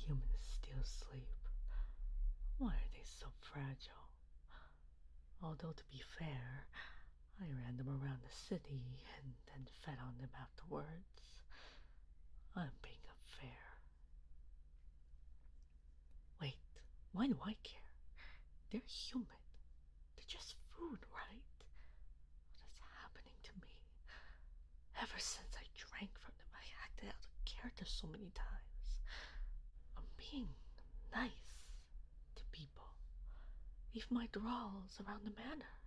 humans still sleep? Why are they so fragile? Although, to be fair, I ran them around the city and then fed on them afterwards. I'm being unfair. Wait, why do I care? They're human. They're just food, right? What is happening to me? Ever since I drank from them, I acted out of character so many times. I'm being nice to people. Leave my drawls around the manor.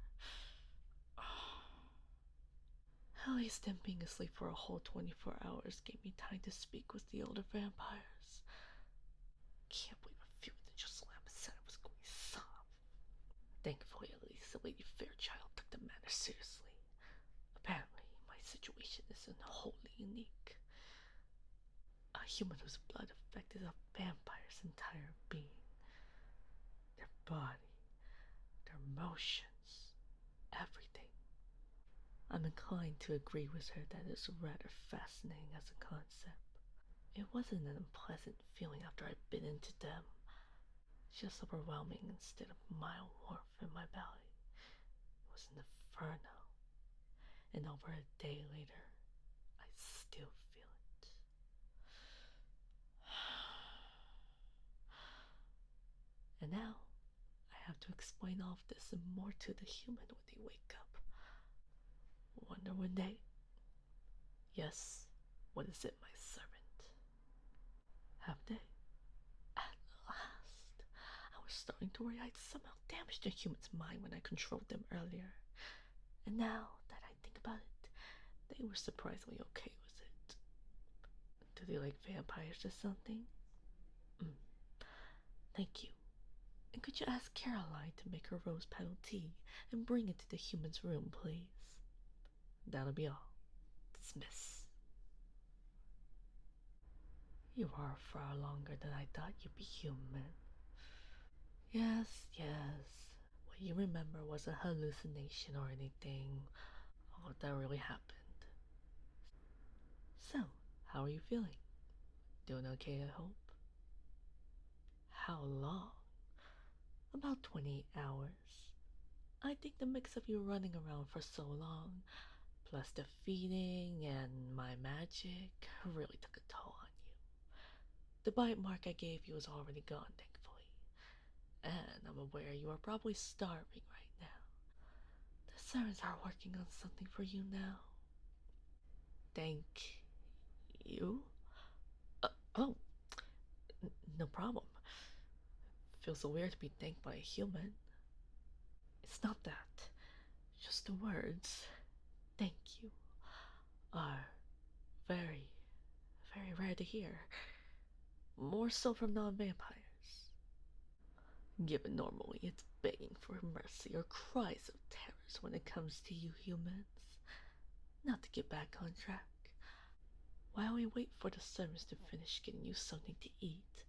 At least them being asleep for a whole 24 hours gave me time to speak with the older vampires. Can't believe a few of them just slammed and said I was going soft. Thankfully, at least the Lady Fairchild took the matter seriously. Apparently, my situation isn't wholly unique. A human whose blood affected a vampire's entire being. Their body, their emotions, everything. I'm inclined to agree with her that it's rather fascinating as a concept. It wasn't an unpleasant feeling after I bit into them, just overwhelming instead of mild warmth in my belly. It was an inferno, and over a day later, I still feel it. And now, I have to explain all of this and more to the human when they wake up. Wonder when they... Yes, what is it, my servant? Have they? At last. I was starting to worry I'd somehow damaged the human's mind when I controlled them earlier. And now that I think about it, they were surprisingly okay with it. Do they like vampires or something? Thank you. And could you ask Caroline to make her rose petal tea and bring it to the human's room, please? That'll be all. Dismiss. You are far longer than I thought you'd be human. Yes. What you remember was a hallucination or anything. Oh, that really happened. So, how are you feeling? Doing okay, I hope? How long? About 28 hours. I think the mix of you running around for so long, plus the feeding and my magic, really took a toll on you. The bite mark I gave you is already gone, thankfully. And I'm aware you are probably starving right now. The servants are working on something for you now. Thank you? Oh, no problem. Feels so weird to be thanked by a human. It's not that. Just the words, thank you, are very, very rare to hear. More so from non-vampires. Given normally it's begging for mercy or cries of terrors when it comes to you humans. Not to get back on track. While we wait for the servants to finish getting you something to eat,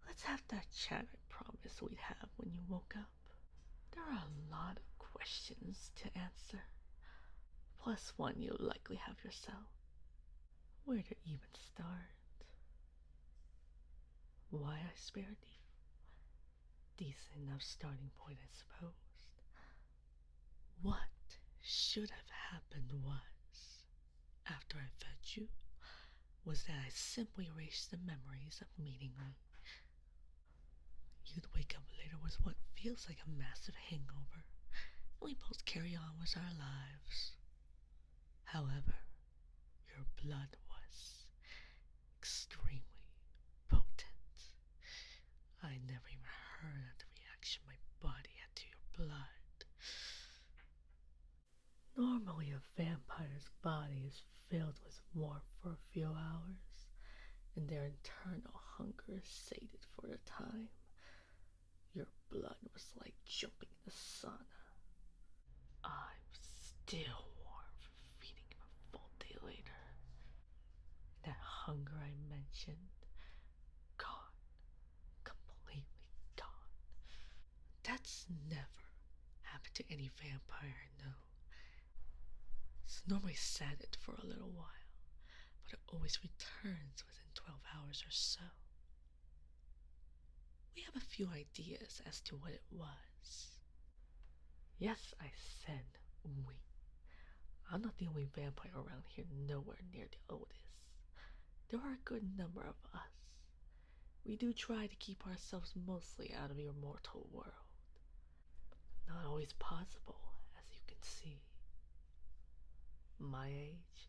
let's have that chat I promised we'd have when you woke up. There are a lot of questions to answer. Plus one you'll likely have yourself. Where to even start? Why I spared you? Decent enough starting point, I suppose. What should have happened was, after I fed you, was that I simply erased the memories of meeting me. You'd wake up later with what feels like a massive hangover, and we both carry on with our lives. However, your blood was extremely potent. I never even heard of the reaction my body had to your blood. Normally, a vampire's body is filled with warmth for a few hours, and their internal hunger is sated for a time. Your blood was like jumping in the sauna. I'm still warm from feeding him a full day later. That hunger I mentioned, gone. Completely gone. That's never happened to any vampire I know. It's normally saddened for a little while, but it always returns within 12 hours or so. have a few ideas as to what it was. Yes, I said we. I'm not the only vampire around here, nowhere near the oldest. There are a good number of us. We do try to keep ourselves mostly out of your mortal world. Not always possible, as you can see. My age,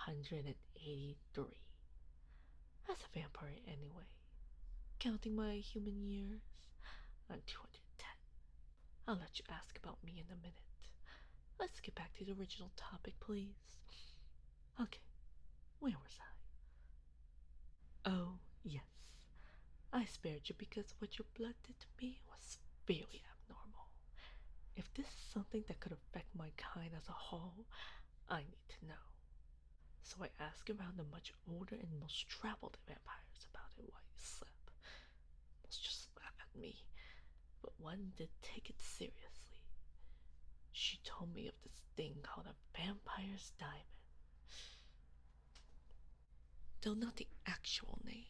183. As a vampire anyway. Counting my human years, I'm 210. I'll let you ask about me in a minute. Let's get back to the original topic, please. Okay, where was I? Oh, yes. I spared you because what your blood did to me was very abnormal. If this is something that could affect my kind as a whole, I need to know. So I asked around the much older and most traveled vampires about it while you slept. Most just laugh at me, but one did take it seriously. She told me of this thing called a vampire's diamond. Though not the actual name.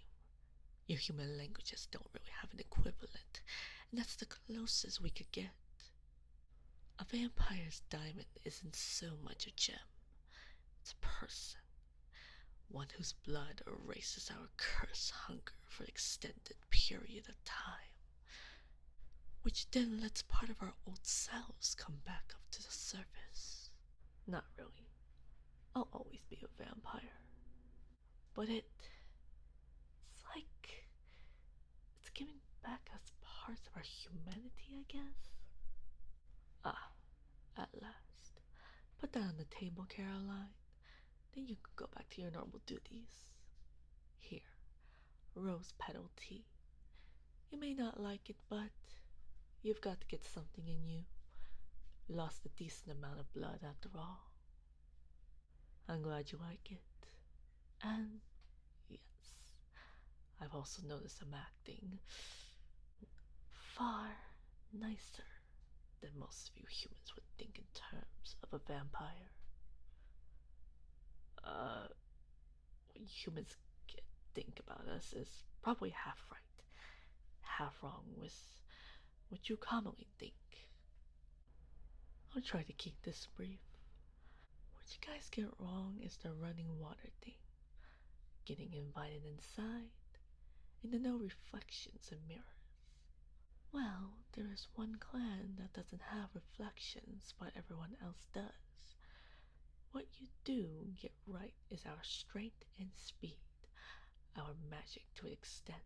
Your human languages don't really have an equivalent, and that's the closest we could get. A vampire's diamond isn't so much a gem. It's a person. One whose blood erases our cursed hunger for an extended period of time, which then lets part of our old selves come back up to the surface. Not really. I'll always be a vampire. But it's like it's giving back us parts of our humanity, I guess. Ah, at last. Put that on the table, Caroline. Then you can go back to your normal duties. Here, rose petal tea. You may not like it, but you've got to get something in you. Lost a decent amount of blood after all. I'm glad you like it. And yes, I've also noticed I'm acting far nicer than most of you humans would think in terms of a vampire. What humans think about us is probably half right, half wrong with what you commonly think. I'll try to keep this brief. What you guys get wrong is the running water thing, getting invited inside, and the no reflections in mirrors. Well, there is one clan that doesn't have reflections, but everyone else does. What you do get right is our strength and speed, our magic to an extent.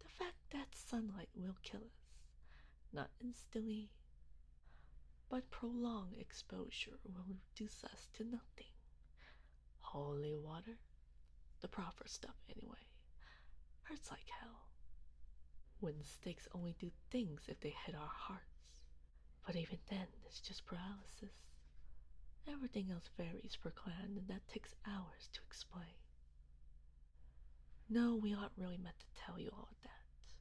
The fact that sunlight will kill us, not instantly, but prolonged exposure will reduce us to nothing. Holy water, the proper stuff anyway, hurts like hell. Wind stakes only do things if they hit our hearts. But even then, it's just paralysis. Everything else varies per clan, and that takes hours to explain. No, we aren't really meant to tell you all of that.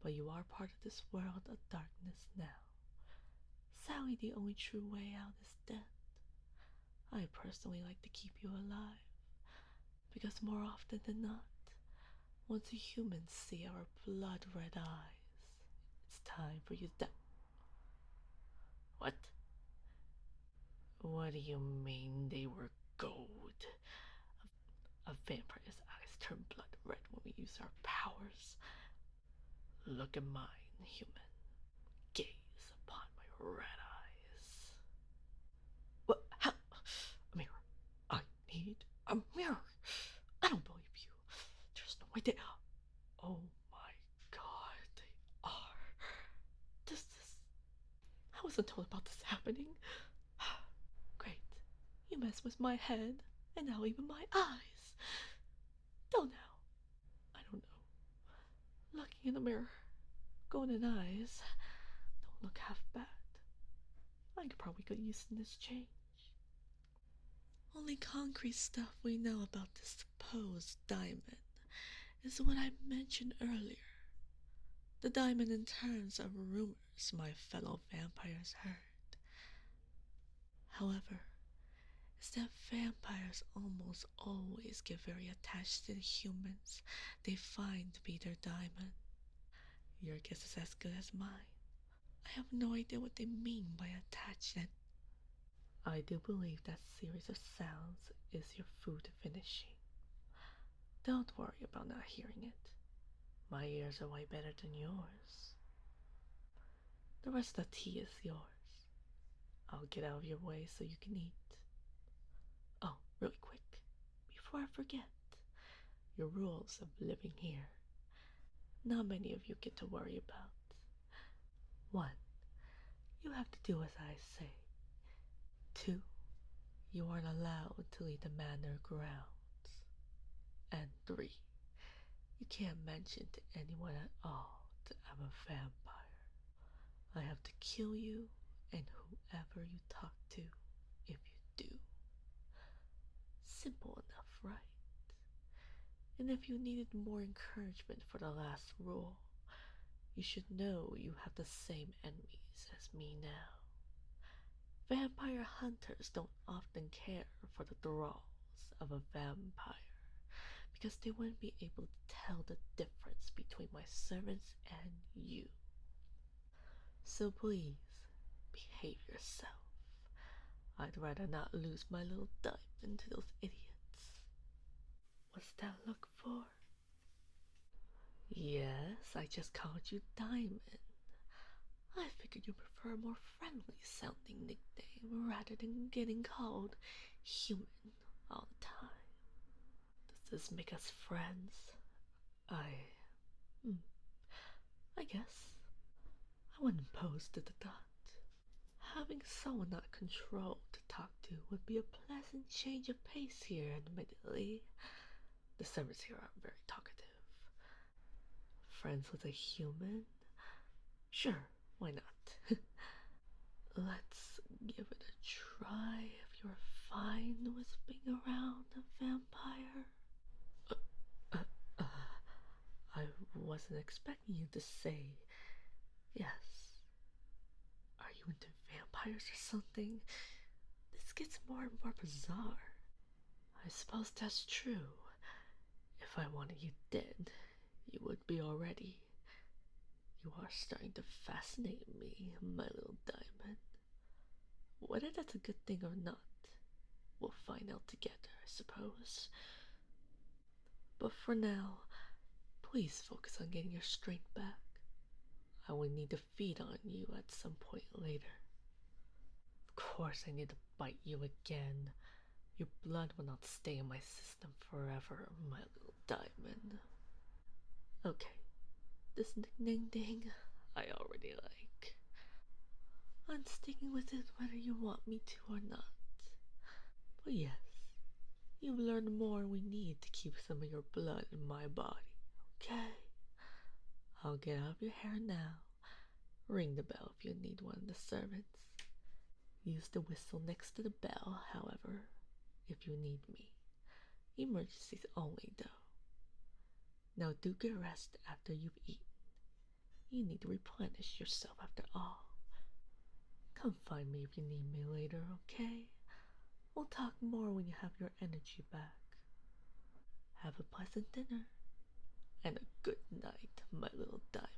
But you are part of this world of darkness now. Sadly, the only true way out is death. I personally like to keep you alive, because more often than not, once the humans see our blood-red eyes, it's time for you to die. What? What do you mean they were gold? A vampire's eyes turn blood red when we use our powers. Look at mine, human. Gaze upon my red eyes. What? How? A mirror. I need a mirror. I don't believe you. There's no way they. Oh my god, they are. This is. I wasn't told about this happening. Great. You mess with my head, and now even my eyes. Don't know. I don't know. Looking in the mirror, golden eyes don't look half bad. I could probably get used to this change. Only concrete stuff we know about this supposed diamond is what I mentioned earlier. The diamond in terms of rumors my fellow vampires heard. However, is that vampires almost always get very attached to the humans they find to be their diamond. Your guess is as good as mine. I have no idea what they mean by attachment. I do believe that series of sounds is your food finishing. Don't worry about not hearing it. My ears are way better than yours. The rest of the tea is yours. I'll get out of your way so you can eat. Oh, really quick, before I forget, your rules of living here. Not many of you get to worry about. 1. You have to do as I say. 2. You aren't allowed to leave the manor grounds. And 3. You can't mention to anyone at all that I'm a vampire. I have to kill you and whoever you talk to if you do. Simple enough, right? And if you needed more encouragement for the last rule, you should know you have the same enemies as me now. Vampire hunters don't often care for the thralls of a vampire because they wouldn't be able to tell the difference between my servants and you. So please, behave yourself. I'd rather not lose my little diamond to those idiots. What's that look for? Yes, I just called you Diamond. I figured you prefer a more friendly sounding nickname rather than getting called human all the time. Does this make us friends? Hmm, I guess. I wouldn't pose to the thought. Having someone not controlled to talk to would be a pleasant change of pace here, admittedly. The servants here are very talkative. Friends with a human? Sure, why not? Let's give it a try if you're fine with being around a vampire. Uh, uh, I wasn't expecting you to say yes. Are you into vampires or something? This gets more and more bizarre. I suppose that's true. If I wanted you dead, you would be already. You are starting to fascinate me, my little diamond. Whether that's a good thing or not, we'll find out together, I suppose. But for now, please focus on getting your strength back. I will need to feed on you at some point later. Of course I need to bite you again. Your blood will not stay in my system forever, my little diamond. Okay, this nickname thing I already like. I'm sticking with it whether you want me to or not. But yes, you've learned more we need to keep some of your blood in my body, okay? I'll get out of your hair now. Ring the bell if you need one of the servants. Use the whistle next to the bell, however, if you need me. Emergencies only, though. Now do get rest after you've eaten. You need to replenish yourself after all. Come find me if you need me later, okay? We'll talk more when you have your energy back. Have a pleasant dinner, and a good night, my little diamond.